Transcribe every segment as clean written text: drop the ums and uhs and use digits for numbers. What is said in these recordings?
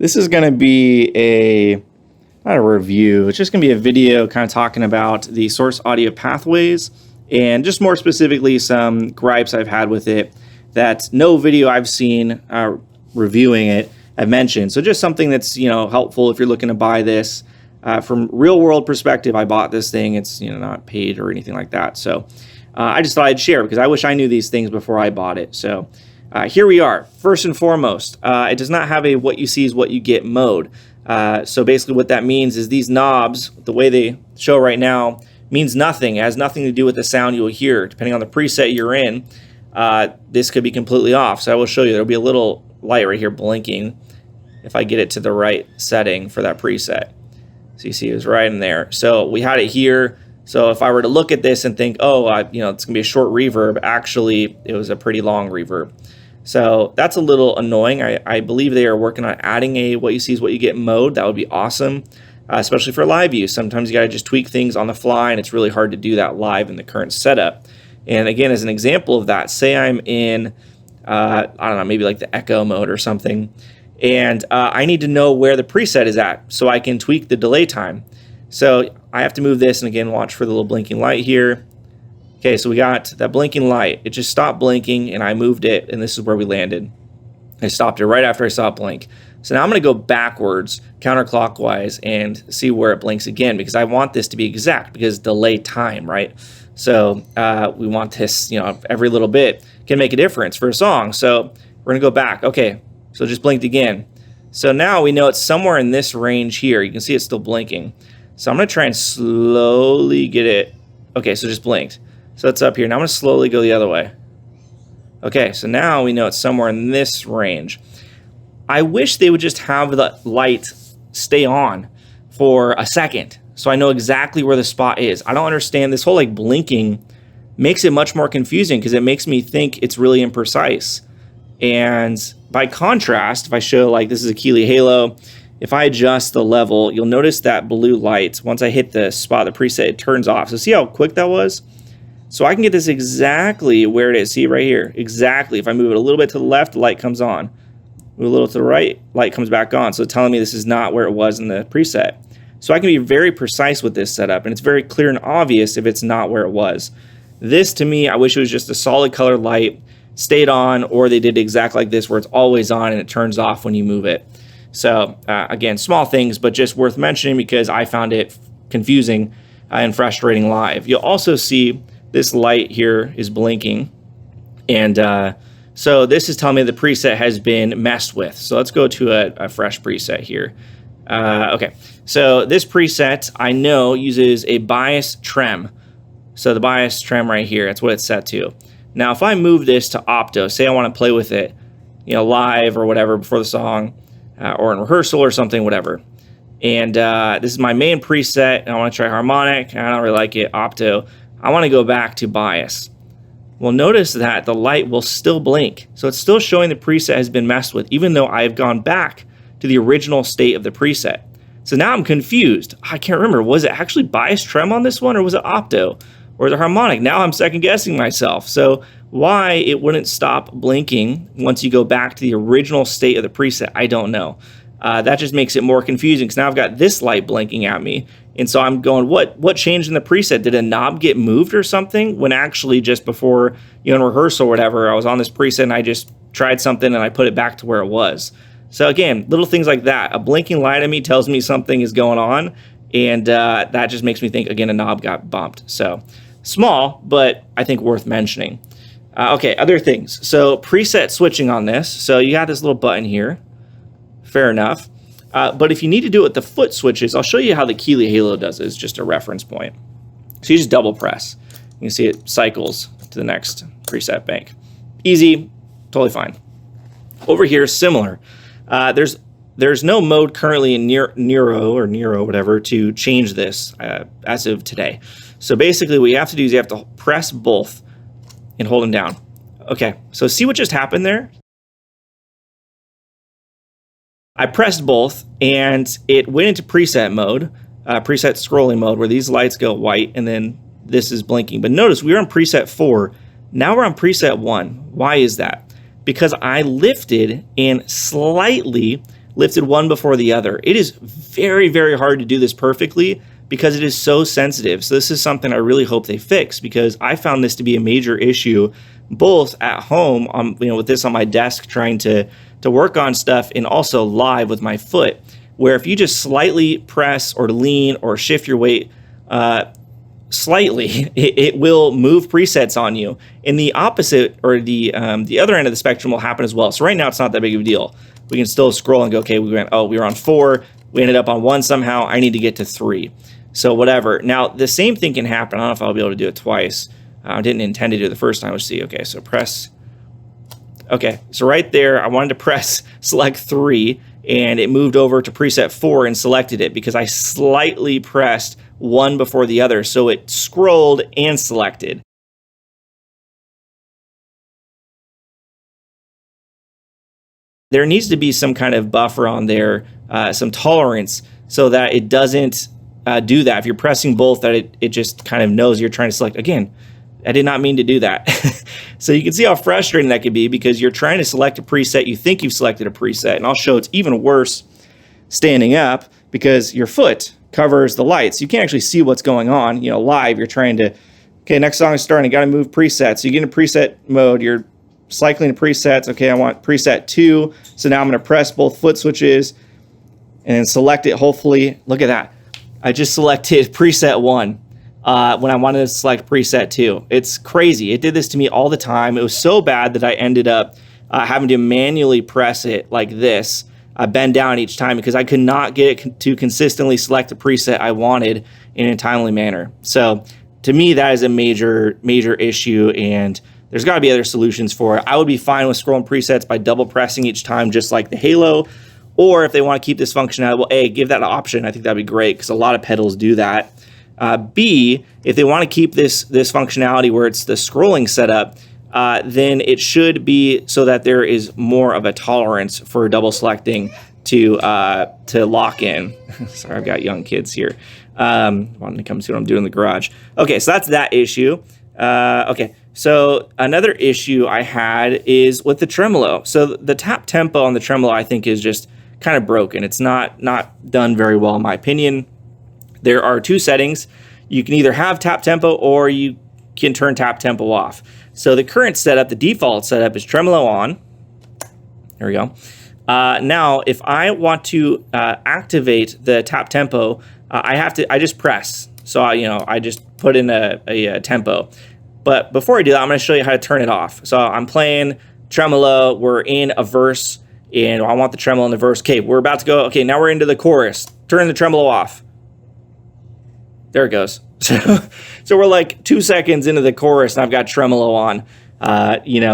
This is going to be not a review, it's just going to be a video kind of talking about the source audio pathways and just more specifically some gripes I've had with it that no video I've seen reviewing it I've mentioned. So just something that's, helpful if you're looking to buy this. From real world perspective, I bought this thing. It's, not paid or anything like that. So I just thought I'd share because I wish I knew these things before I bought it. So here we are. First and foremost, it does not have a what you see is what you get mode. So basically what that means is these knobs, the way they show right now, means nothing. It has nothing to do with the sound you'll hear. Depending on the preset you're in, this could be completely off. So I will show you. There'll be a little light right here blinking if I get it to the right setting for that preset. So you see it was right in there. So we had it here. So if I were to look at this and think, oh, it's going to be a short reverb, actually, it was a pretty long reverb. So that's a little annoying. I believe they are working on adding a what you see is what you get mode. That would be awesome, especially for live use. Sometimes you got to just tweak things on the fly, and it's really hard to do that live in the current setup. And again, as an example of that, say I'm in, I don't know, maybe like the echo mode or something, and I need to know where the preset is at so I can tweak the delay time. So I have to move this, and again, watch for the little blinking light here. Okay, so we got that blinking light. It just stopped blinking, and I moved it, and this is where we landed. I stopped it right after I saw it blink. So now I'm going to go backwards, counterclockwise, and see where it blinks again, because I want this to be exact, because delay time, right? So we want this, every little bit can make a difference for a song. So we're going to go back. Okay, so it just blinked again. So now we know it's somewhere in this range here. You can see it's still blinking. So I'm going to try and slowly get it. Okay, so it just blinked. So it's up here. Now I'm going to slowly go the other way. Okay, so now we know it's somewhere in this range. I wish they would just have the light stay on for a second so I know exactly where the spot is. I don't understand. This whole blinking makes it much more confusing because it makes me think it's really imprecise. And by contrast, if I show this is a Keeley Halo, if I adjust the level, you'll notice that blue light, once I hit the spot, the preset, it turns off. So see how quick that was? So I can get this exactly where it is. See right here, exactly. If I move it a little bit to the left, the light comes on. Move a little to the right, light comes back on. So it's telling me this is not where it was in the preset. So I can be very precise with this setup, and it's very clear and obvious if it's not where it was. This, to me, I wish it was just a solid color light, stayed on, or they did exactly like this where it's always on and it turns off when you move it. So again, small things, but just worth mentioning because I found it confusing and frustrating live. You'll also see this light here is blinking, and so this is telling me the preset has been messed with. So let's go to a fresh preset here. Okay, so this preset I know uses a bias trem. So the bias trem right here, that's what it's set to. Now if I move this to opto, say I want to play with it, live or whatever before the song, or in rehearsal or something, whatever. And this is my main preset, and I want to try harmonic, and I don't really like it, opto. I want to go back to bias. Well, notice that the light will still blink. So it's still showing the preset has been messed with, even though I've gone back to the original state of the preset. So now I'm confused. I can't remember, was it actually bias trem on this one, or was it opto? Or the harmonic? Now I'm second guessing myself. So why it wouldn't stop blinking once you go back to the original state of the preset, I don't know. That just makes it more confusing because now I've got this light blinking at me. And so I'm going, what changed in the preset? Did a knob get moved or something? When actually just before, in rehearsal or whatever, I was on this preset and I just tried something and I put it back to where it was. So again, little things like that. A blinking light at me tells me something is going on. And that just makes me think, again, a knob got bumped. So small, but I think worth mentioning. Okay, other things. So preset switching on this. So you got this little button here. Fair enough. But if you need to do it with the foot switches, I'll show you how the Keeley Halo does it. It's just a reference point. So you just double press. You can see it cycles to the next preset bank. Easy, totally fine. Over here, similar. There's no mode currently in Nero, whatever, to change this as of today. So basically what you have to do is you have to press both and hold them down. Okay, so see what just happened there? I pressed both and it went into preset mode, preset scrolling mode, where these lights go white and then this is blinking. But notice we were on preset 4, now we're on preset 1. Why is that? Because I lifted and slightly lifted one before the other. It is very, very hard to do this perfectly because it is so sensitive. So this is something I really hope they fix, because I found this to be a major issue both at home, with this on my desk trying to work on stuff, and also live with my foot, where if you just slightly press or lean or shift your weight slightly, it will move presets on you. And the opposite, or the other end of the spectrum, will happen as well. So right now it's not that big of a deal. We can still scroll and go, okay, we were on 4, we ended up on 1 somehow, I need to get to 3. So whatever. Now the same thing can happen. I don't know if I'll be able to do it twice. I didn't intend to do it the first time. Let's see. Okay, so press. Okay, so right there, I wanted to press select 3, and it moved over to preset 4 and selected it because I slightly pressed one before the other, so it scrolled and selected. There needs to be some kind of buffer on there, some tolerance, so that it doesn't do that. If you're pressing both, that it just kind of knows you're trying to select. Again, I did not mean to do that. So you can see how frustrating that could be, because you're trying to select a preset, you think you've selected a preset, and I'll show it's even worse standing up because your foot covers the lights. You can't actually see what's going on. Live, you're trying to, okay, next song is starting, got to move presets. So you get in preset mode, you're cycling the presets. Okay, I want preset 2, so now I'm going to press both foot switches and then select it. Hopefully, look at that. I just selected preset 1 when I wanted to select preset 2. It's crazy. It did this to me all the time. It was so bad that I ended up having to manually press it like this, bend down each time, because I could not get it to consistently select the preset I wanted in a timely manner. So to me, that is a major, major issue, and there's got to be other solutions for it. I would be fine with scrolling presets by double pressing each time, just like the Halo. Or if they want to keep this functionality, well, A, give that an option. I think that'd be great, because a lot of pedals do that. B, if they want to keep this functionality where it's the scrolling setup, then it should be so that there is more of a tolerance for double selecting to lock in. Sorry, I've got young kids here wanting to come see what I'm doing in the garage. Okay, so that's that issue. Okay, so another issue I had is with the tremolo. So the tap tempo on the tremolo, I think, is just kind of broken. It's not done very well, in my opinion. There are 2 settings. You can either have tap tempo, or you can turn tap tempo off. So the current setup, the default setup, is tremolo on. There we go. Now, if I want to activate the tap tempo, I just press. So I just put in a tempo. But before I do that, I'm going to show you how to turn it off. So I'm playing tremolo. We're in a verse, and I want the tremolo in the verse. Okay, we're about to go. Okay, now we're into the chorus. Turn the tremolo off. There it goes. So we're like 2 seconds into the chorus, and I've got tremolo on,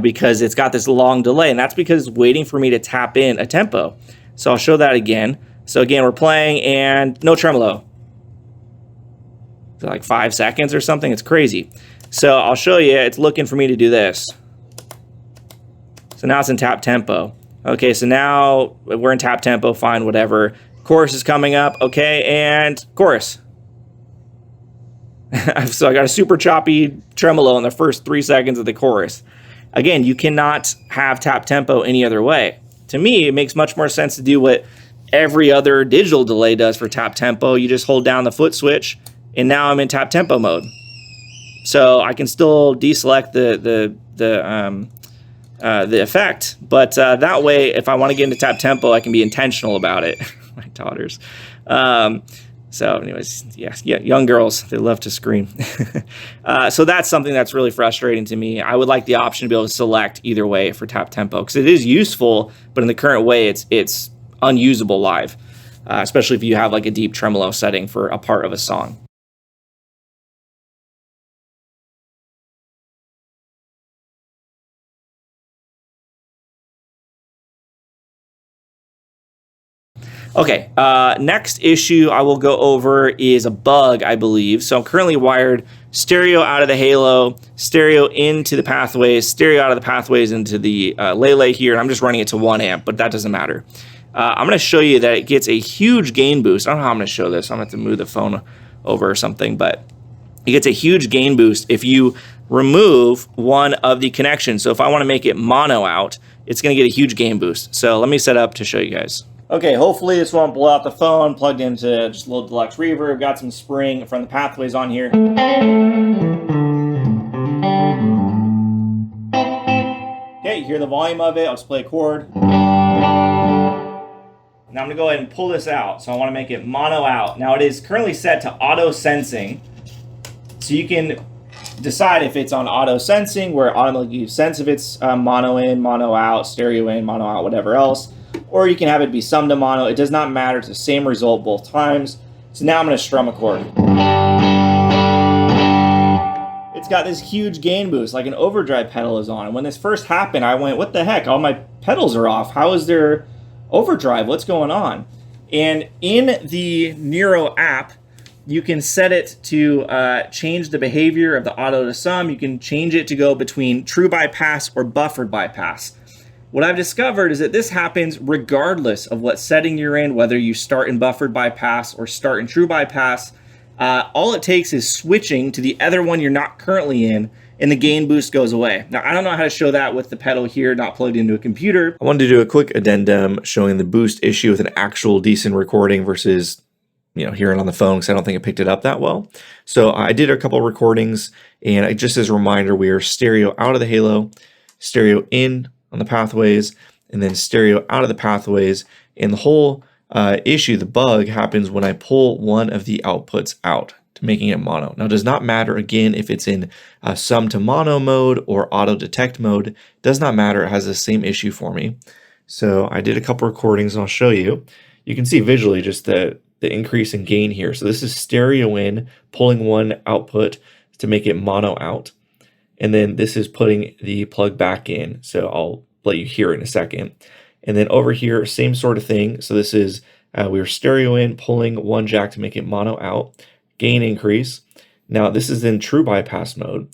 because it's got this long delay, and that's because it's waiting for me to tap in a tempo. So I'll show that again. So again, we're playing, and no tremolo. So like 5 seconds or something. It's crazy. So I'll show you. It's looking for me to do this. So now it's in tap tempo. Okay, so now we're in tap tempo. Fine, whatever. Chorus is coming up. Okay, and chorus. So I got a super choppy tremolo in the first 3 seconds of the chorus. Again, you cannot have tap tempo any other way. To me, it makes much more sense to do what every other digital delay does for tap tempo. You just hold down the foot switch, and now I'm in tap tempo mode. So I can still deselect the effect, but that way, if I want to get into tap tempo, I can be intentional about it. My daughters. So anyways, yeah, young girls, they love to scream. So that's something that's really frustrating to me. I would like the option to be able to select either way for tap tempo, because it is useful, but in the current way, it's unusable live, especially if you have like a deep tremolo setting for a part of a song. Okay, next issue I will go over is a bug, I believe. So I'm currently wired stereo out of the Halo, stereo into the pathways, stereo out of the pathways into the Lele here, and I'm just running it to 1 amp, but that doesn't matter. I'm going to show you that it gets a huge gain boost. I don't know how I'm going to show this. I'm going to have to move the phone over or something, but it gets a huge gain boost if you remove one of the connections. So if I want to make it mono out, it's going to get a huge gain boost. So let me set up to show you guys. Okay, hopefully this won't blow out the phone. Plugged into just a little deluxe reverb. Got some spring from the Pathways on here. Okay, you hear the volume of it. I'll just play a chord. Now I'm going to go ahead and pull this out. So I want to make it mono out. Now it is currently set to auto sensing. So you can decide if it's on auto sensing, where it automatically sense if it's mono in, mono out, stereo in, mono out, whatever else. Or you can have it be sum to mono. It does not matter. It's the same result both times. So now I'm going to strum a chord. It's got this huge gain boost, like an overdrive pedal is on. And when this first happened, I went, what the heck? All my pedals are off. How is there overdrive? What's going on? And in the Neuro app, you can set it to change the behavior of the auto to sum. You can change it to go between true bypass or buffered bypass. What I've discovered is that this happens regardless of what setting you're in, whether you start in buffered bypass or start in true bypass. All it takes is switching to the other one you're not currently in, and the gain boost goes away. Now, I don't know how to show that with the pedal here, not plugged into a computer. I wanted to do a quick addendum showing the boost issue with an actual decent recording versus, hearing on the phone, because I don't think it picked it up that well. So I did a couple recordings, and just as a reminder, we are stereo out of the halo, stereo in on the Pathways, and then stereo out of the Pathways. And the whole issue, the bug, happens when I pull one of the outputs out, to making it mono. Now, it does not matter, again, if it's in sum to mono mode or auto detect mode. It does not matter. It has the same issue for me. So I did a couple recordings, and I'll show you. You can see visually just the increase in gain here. So this is stereo in, pulling one output to make it mono out. And then this is putting the plug back in. So I'll let you hear it in a second. And then over here, same sort of thing. So this is, we were stereo in, pulling one jack to make it mono out, gain increase. Now this is in true bypass mode.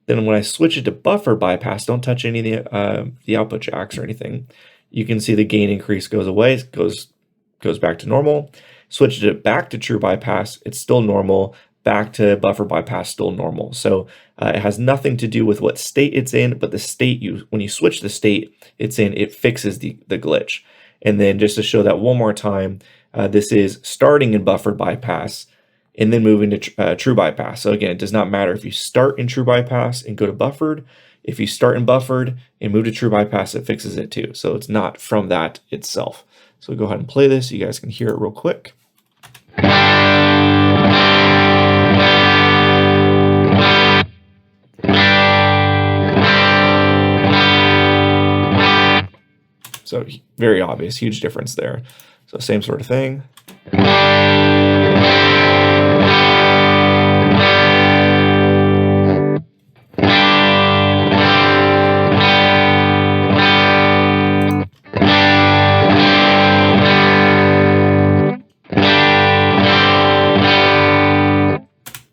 Then when I switch it to buffer bypass, don't touch any of the output jacks or anything. You can see the gain increase goes away, goes back to normal. Switch it back to true bypass, it's still normal. Back to buffer bypass, still normal. So it has nothing to do with what state it's in, but the state when you switch the state it's in, it fixes the glitch. And then just to show that one more time, this is starting in buffered bypass and then moving to true bypass. So again, it does not matter if you start in true bypass and go to buffered. If you start in buffered and move to true bypass, it fixes it too. So it's not from that itself. So go ahead and play this. You guys can hear it real quick. So very obvious, huge difference there. So same sort of thing.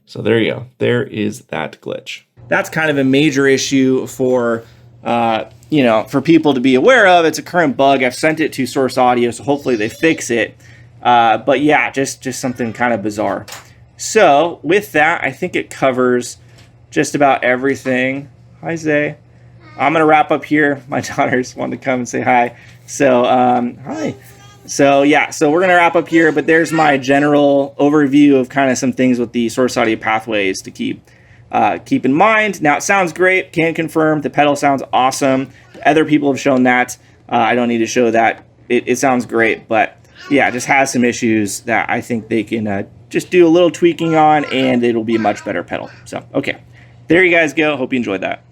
So there you go. There is that glitch. That's kind of a major issue for for people to be aware of. It's a current bug. I've sent it to Source Audio, so hopefully they fix it. But yeah, just something kind of bizarre. So with that, I think it covers just about everything. Hi, Zay. I'm going to wrap up here. My daughters wanted to come and say hi. So, hi. So yeah, so we're going to wrap up here, but there's my general overview of kind of some things with the Source Audio Pathways to keep in mind. Now, it sounds great. Can confirm the pedal sounds awesome. Other people have shown that. I don't need to show that. It sounds great, but yeah, it just has some issues that I think they can just do a little tweaking on, and it'll be a much better pedal. So, okay. There you guys go. Hope you enjoyed that.